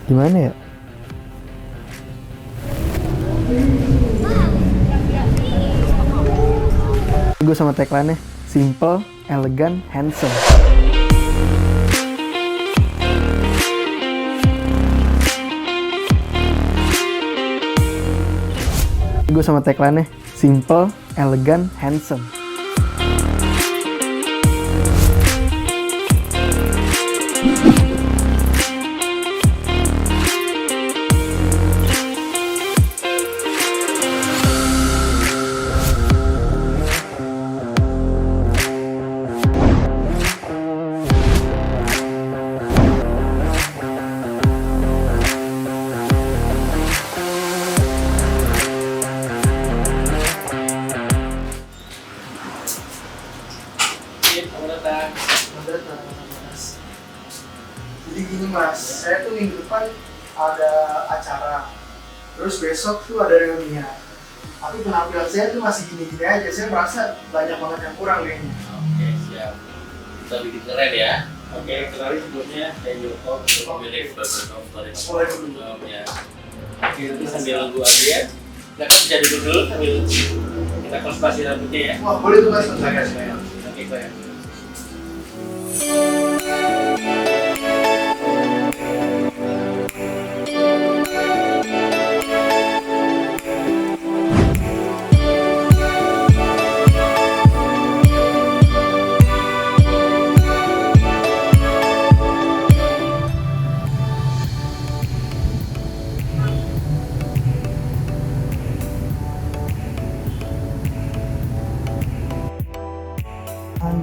Gimana ya? Gue sama tagline-nya simple, elegan, handsome. Gue sama tagline-nya simple, elegan, handsome. Mas. Jadi gini mas, saya tuh minggu depan ada acara, terus besok tuh ada reunian. Tapi penampilan saya tuh masih gini-gini aja, saya merasa banyak banget yang kurang kayaknya. Oke, siap. Kita bikin keren ya. Oke, kenalin sebelumnya saya Joko, pemilik Barbershop Story. Boleh dulu. Ya. Oke, nanti sambil nunggu aja ya. Kita kan bisa duduk dulu sambil kita konsultasi rambutnya ya. Wah boleh tuh mas, saya. Oke, saya.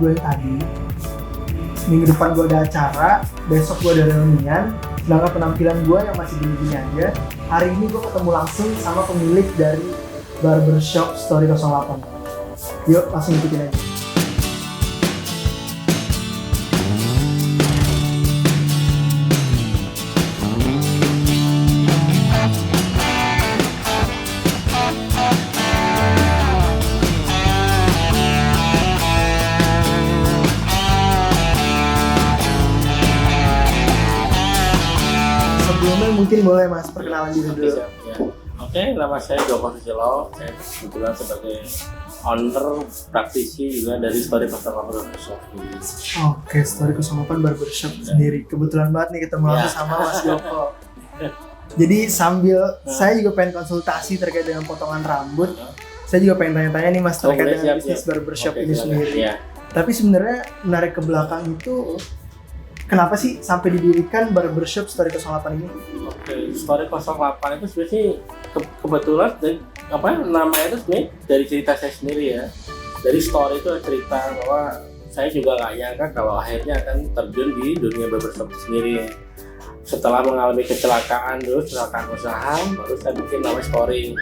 Gue tadi minggu depan gue ada acara, besok gue ada reunian, sedangkan penampilan gue yang masih gini-gini aja. Hari ini gue ketemu langsung sama pemilik dari Barbershop Story 08. Yuk langsung ikutin aja. Sebelumnya mungkin boleh mas perkenalan diri dulu. Siap, ya. Oke, nama saya Joko Susilo. Saya kebetulan sebagai owner, praktisi juga dari Story Barbershop. Oke, Story 08 Barbershop sendiri. Kebetulan banget nih ketemu langsung sama Mas Joko. Jadi sambil saya juga pengen konsultasi terkait dengan potongan rambut. Saya juga pengen tanya-tanya nih mas terkait boleh, dengan siap, bisnis siap. barbershop Oke, ini silakan. sendiri. Ya. Tapi sebenarnya menarik ke belakang itu kenapa sih sampai didirikan Barbershop Story 08 ini? Oke, Story 08 itu sebenarnya kebetulan dan namanya itu sebenarnya dari cerita saya sendiri ya. Dari story itu ada cerita bahwa saya juga nggak nyangka kalau akhirnya akan terjun di dunia barbershop itu sendiri. Setelah mengalami kecelakaan usaha, baru saya bikin namanya Story.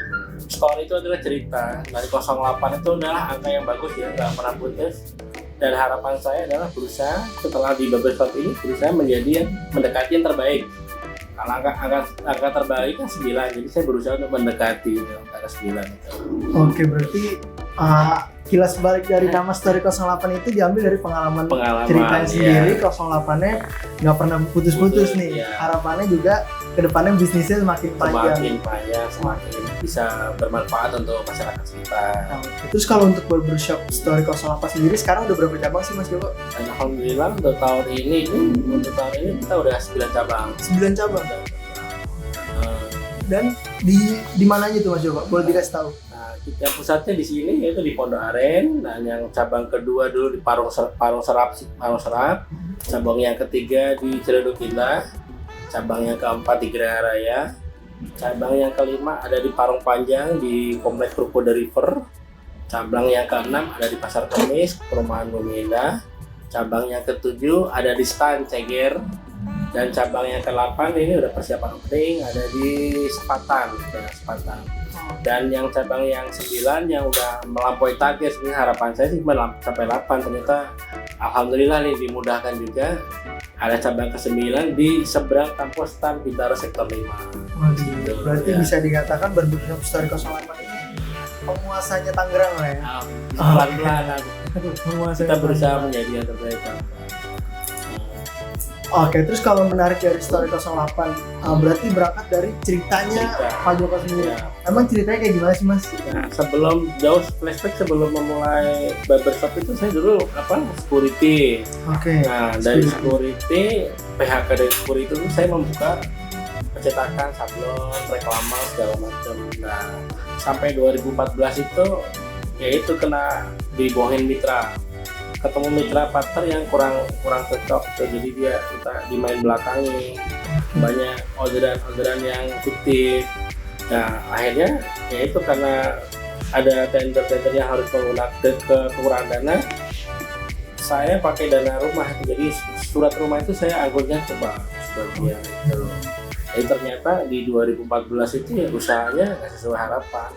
Story itu adalah cerita. Dari 08 itu adalah angka yang bagus ya, nggak pernah putus. Dan harapan saya adalah berusaha setelah di barbershop ini berusaha menjadi yang mendekati yang terbaik. Kalau angka terbaik kan 9, jadi saya berusaha untuk mendekati angka 9 itu. Oke, berarti kilas balik dari nama Story 08 itu diambil dari pengalaman ceritanya sendiri. 08-nya nggak pernah putus-putus nih. Iya. Harapannya juga kedepannya bisnisnya semakin panjang. Semakin panjang, semakin bisa bermanfaat untuk masyarakat sekitar. Terus kalau untuk Barbershop Story 08 sendiri sekarang udah berapa cabang sih Mas Joko? Dan alhamdulillah untuk tahun ini kita udah 9 cabang. 9 cabang. Dan di mana aja tuh Mas Joko? Boleh dikasih tahu? Nah, yang pusatnya di sini yaitu di Pondok Aren, dan yang cabang kedua dulu di Parung Serap. Cabang yang ketiga di Ciledug Indah, cabang yang keempat di Geraha Raya, cabang yang kelima ada di Parung Panjang di Kompleks Ruko The River, cabang yang keenam ada di Pasar Kemis, Perumahan Bumi Indah, cabang yang ketujuh ada di Stan Ceger, dan cabang yang ke-8 ini udah persiapan opening ada di Sepatan. Dan yang cabang yang 9 yang udah melampaui target, sebenarnya harapan saya sih sampai 8, ternyata alhamdulillah nih dimudahkan juga. Ada cabang ke-9 di seberang kampus Stan Bintaro sektor 5. Waduh, berarti bisa dikatakan Barbershop Story 08 ini penguasanya Tangerang lah ya. Pelan-pelan Penguasanya kita berusaha Tangerang. menjadi yang terbaik. Oke, terus kalau menarik dari Story 08, berarti berangkat dari ceritanya Cerita. Pak Joko sendiri. Ya. Emang ceritanya kayak gimana sih Mas? Nah, sebelum jauh flashback sebelum memulai barbershop itu saya dulu security. Oke. Nah, dari security, PHK dari security itu saya membuka percetakan, sablon, reklama segala macam. Nah, sampai 2014 itu yaitu kena dibohongin mitra. Ketemu mitra partner yang kurang cocok gitu. Jadi kita dimain belakangi. Banyak orderan yang fiktif. Nah, akhirnya yaitu karena ada tender yang harus menggunakan kekurangan dana, saya pakai dana rumah. Jadi surat rumah itu saya angkutnya ke bank sebagian gitu. Jadi ternyata di 2014 itu ya usahanya nggak sesuai harapan.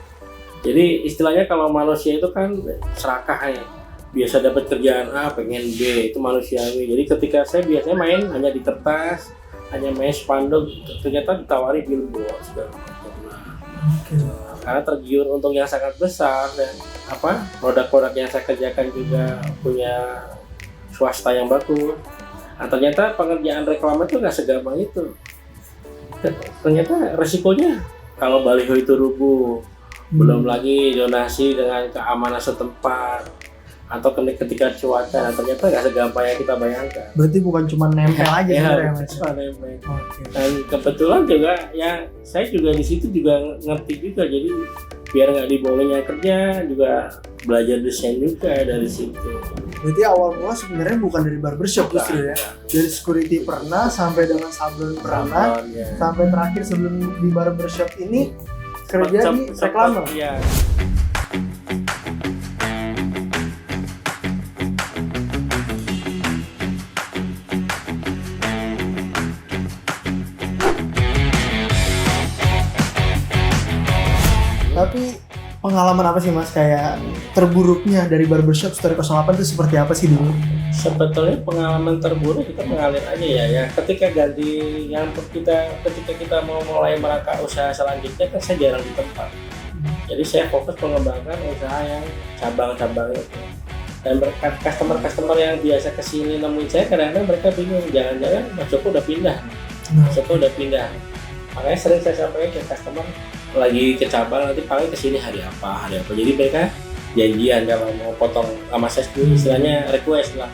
Jadi istilahnya kalau manusia itu kan serakah ya, biasa dapat kerjaan A pengen B, itu manusiawi. Jadi ketika saya biasanya main hanya di kertas, hanya main spanduk, ternyata ditawari billboard segala macam. Karena tergiur untung yang sangat besar dan produk-produk yang saya kerjakan juga punya swasta yang bagus. Nah, ternyata pengerjaan reklame itu nggak segampang itu. Ternyata resikonya kalau baliho itu rubuh, belum lagi donasi dengan keamanan setempat atau ketika cuaca, nah, ternyata nggak segampang yang kita bayangkan. Berarti bukan cuma nempel aja sebenarnya Mas. Nempel. Oke. Dan kebetulan juga ya saya juga di situ juga ngerti juga, jadi biar nggak dibohongin yang kerja juga belajar desain juga dari situ. Berarti awal mula sebenarnya bukan dari barbershop justru ya. Dari security pernah, sampai dengan sablon pernah, Ya. sampai terakhir sebelum di barbershop ini kerja di reklame. Iya. Tapi pengalaman apa sih Mas kayak terburuknya dari barbershop Story 08 itu seperti apa sih dulu? Sebetulnya pengalaman terburuk kita mengalir aja ya. Ketika kita mau mulai merangkak usaha selanjutnya kan saya jarang di tempat. Jadi saya fokus mengembangkan usaha yang cabang-cabang itu. Dan customer yang biasa kesini nemuin saya kadang-kadang mereka bingung, jangan-jangan Mas Joko udah pindah. Makanya sering saya sampaikan ke customer lagi ke cabang nanti paling kesini hari apa. Jadi mereka janjian kalau mau potong sama saya sendiri, istilahnya request lah.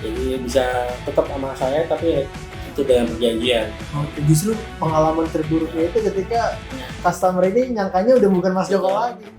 Jadi bisa tetap sama saya tapi itu dengan perjanjian. Oke, justru pengalaman terburuknya itu ketika customer ini nyangkanya udah bukan Mas Joko lagi.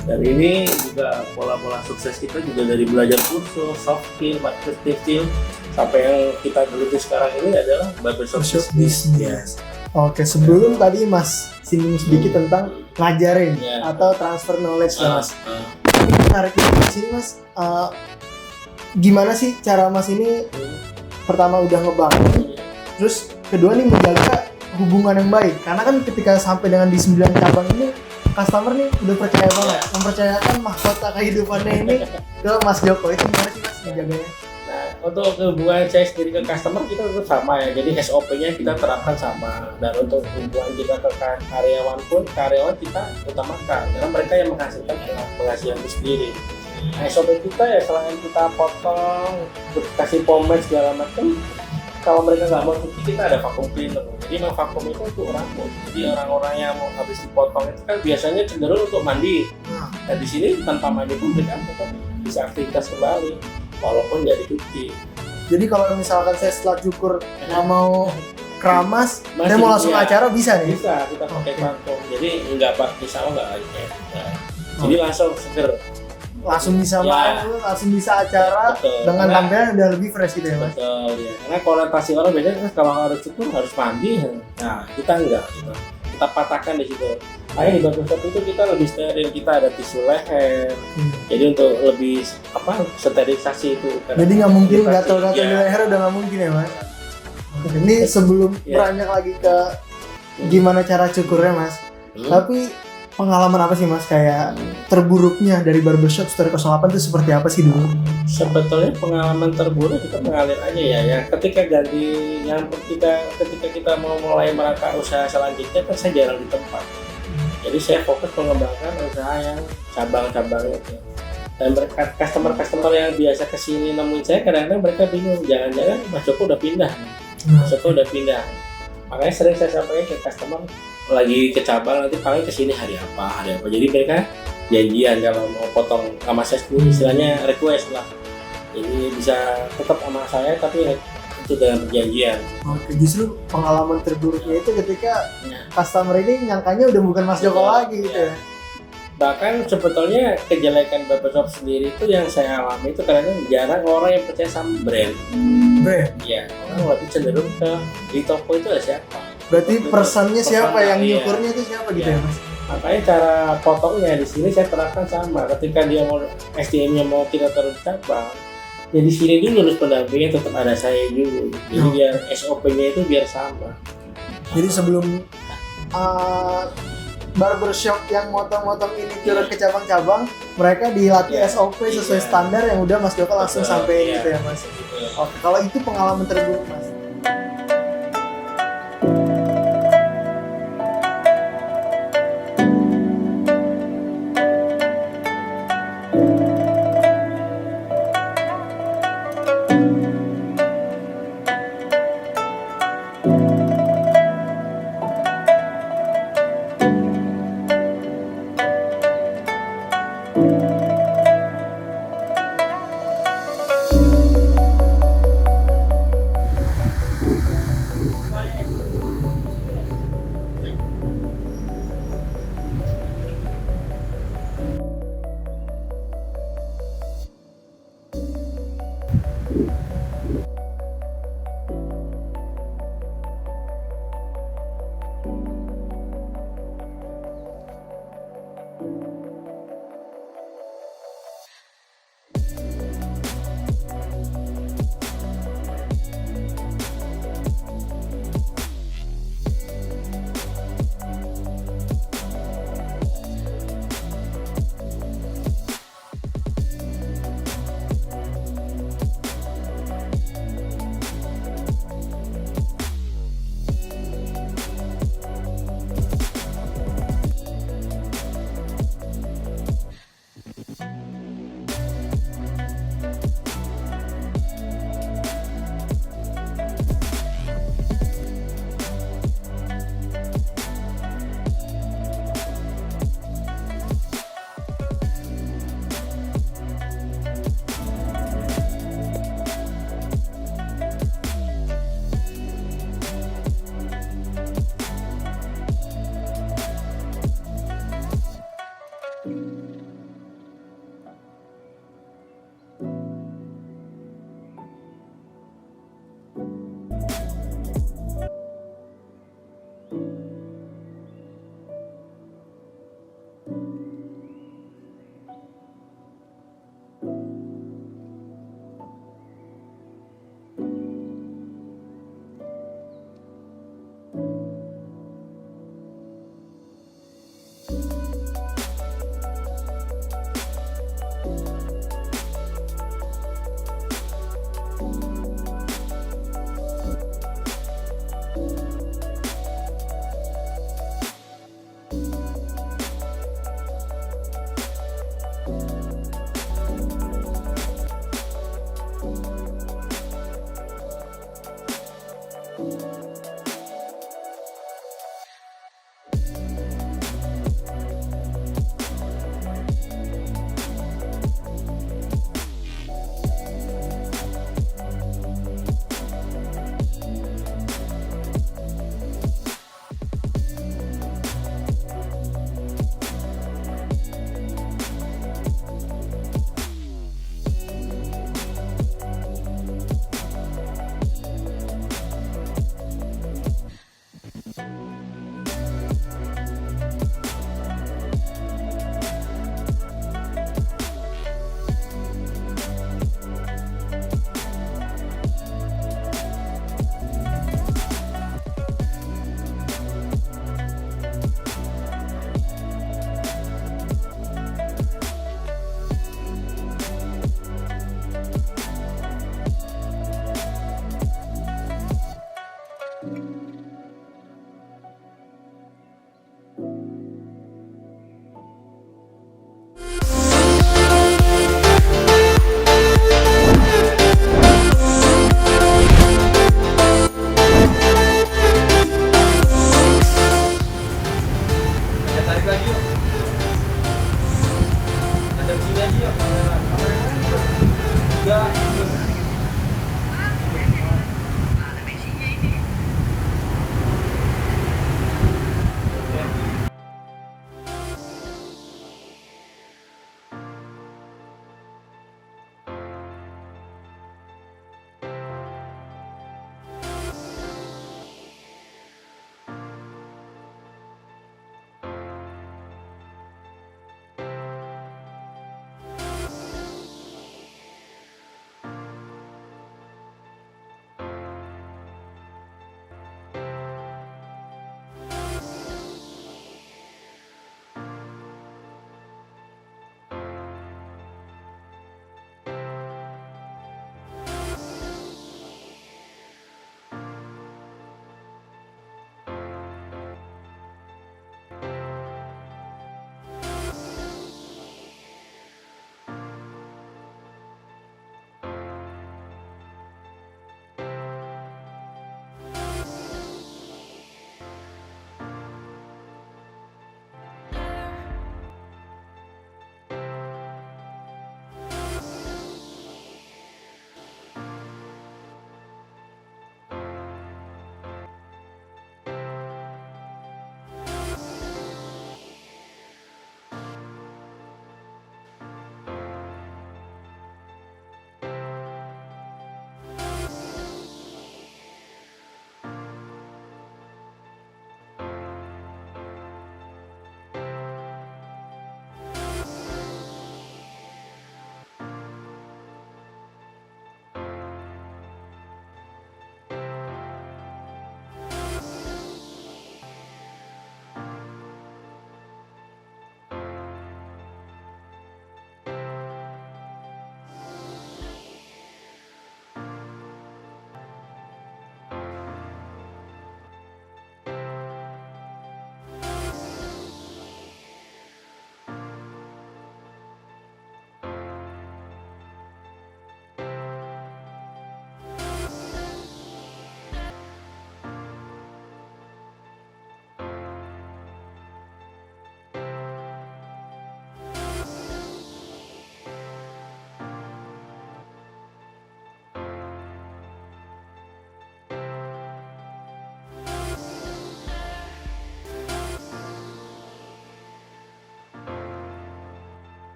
Dan ini juga pola-pola sukses kita juga dari belajar kursus, soft skill, marketing skill, sampai yang kita geluti sekarang ini adalah barbershop business. Yes. Oke, sebelum tadi Mas singgung sedikit tentang ngajarin atau transfer knowledge Mas. Ini menarik di sini Mas. Gimana sih cara Mas ini pertama udah ngebangun, terus kedua nih menjaga hubungan yang baik, karena kan ketika sampai dengan di 9 cabang ini customer nih udah percaya banget, mempercayakan mahkota kehidupannya ini ke Mas Joko. Itu gimana sih Mas menjaganya? Nah, untuk hubungan saya sendiri ke customer kita tetap sama ya, jadi SOP-nya kita terapkan sama. Dan untuk hubungan kita ke karyawan pun, karyawan kita utamakan karena mereka yang menghasilkan penghasilan itu sendiri. Nah, SOP kita ya selain kita potong, kasih pomade segala macam, kalau mereka nggak mau cuci kita ada vacuum cleaner. Jadi memang vacuum itu untuk rambut. Jadi orang-orang yang mau habis dipotong itu kan biasanya cenderung untuk mandi. Nah di sini tanpa mandi pun mereka tetap bisa aktivitas kembali walaupun nggak dicuci. Jadi kalau misalkan saya setelah cukur nggak mau keramas, saya mau langsung iya, acara bisa nih? Bisa, kita pakai vacuum. Jadi nggak misalnya nggak lagi jadi langsung seger. Langsung bisa Ya. main, langsung bisa acara. Betul. Dengan Karena- tampilan udah lebih fresh gitu ya Mas? Betul ya. Karena konotasi orang biasanya kan kalau harus cukur harus mandi. Nah kita enggak gitu. Kita patahkan di situ. Makanya di barbershop itu kita lebih steril, kita ada tisu leher. Jadi untuk lebih sterilisasi itu. Jadi nggak mungkin Kita- gatel-gatel di ya. leher, udah nggak mungkin ya Mas? Ini sebelum Ya. beranjak lagi ke gimana cara cukurnya Mas, tapi pengalaman apa sih Mas kayak terburuknya dari barbershop Story 08 itu seperti apa sih dulu? Sebetulnya pengalaman terburuk kita mengalir aja ya. Ketika kita mau mulai merangkak usaha selanjutnya kan saya jarang di tempat. Jadi saya fokus mengembangkan usaha yang cabang-cabang itu. Dan customer yang biasa kesini nemuin saya kadang-kadang mereka bingung, jangan-jangan Mas Joko udah pindah. Mas Joko udah pindah. Makanya sering saya sampaikan ke customer lagi ke cabang nanti paling kesini hari apa. Jadi mereka janjian kalau mau potong sama saya sendiri, istilahnya request lah. Jadi bisa tetap sama saya tapi itu dengan perjanjian. Oke, justru pengalaman terburuknya itu ketika Ya. customer ini nyangkanya udah bukan Mas Joko lagi gitu ya. Bahkan sebetulnya kejelekan barbershop sendiri itu yang saya alami itu kadang-kadang jarang orang yang percaya sama brand. Brand. Iya, orang lebih cenderung ke di toko itu ada siapa. Berarti personnya siapa Personnya, yang iya. nyukurnya itu siapa gitu Iya. ya Mas? Makanya cara potongnya di sini saya terapkan sama. Ketika dia mau SDM-nya mau kita taruh di cabang, ya di sini dulu harus pendampingnya tetap ada saya dulu. Jadi biar SOP-nya itu biar sama. Jadi sebelum barbershop yang motong-motong ini turun ke cabang-cabang, mereka dilatih Iya. SOP sesuai Iya. standar yang udah Mas Joko langsung Betul, sampai iya. gitu ya Mas. Gitu. Oke, kalau itu pengalaman terburuk Mas.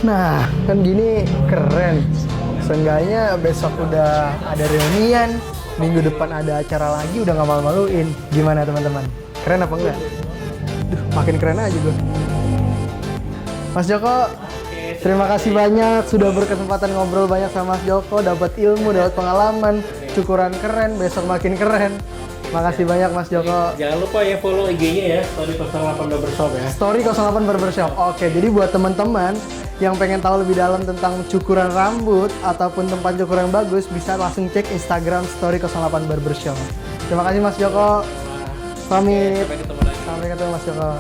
Nah, kan gini keren. Seenggaknya besok udah ada reunian, minggu depan ada acara lagi, udah nggak malu-maluin. Gimana teman-teman? Keren apa enggak? Duh, makin keren aja gue. Mas Joko, terima kasih banyak sudah berkesempatan ngobrol banyak sama Mas Joko, dapat ilmu, dapat pengalaman, cukuran keren, besok makin keren. Makasih banyak Mas Joko. Jangan lupa ya follow IG-nya ya, Story 08 Barbershop ya. Story 08 Barbershop. Oke, jadi buat teman-teman yang pengen tahu lebih dalam tentang cukuran rambut ataupun tempat cukur yang bagus, bisa langsung cek Instagram Story 08 Barbershop. Terima kasih Mas Joko. Pamit. Sampai ketemu lagi. Sampai ketemu Mas Joko.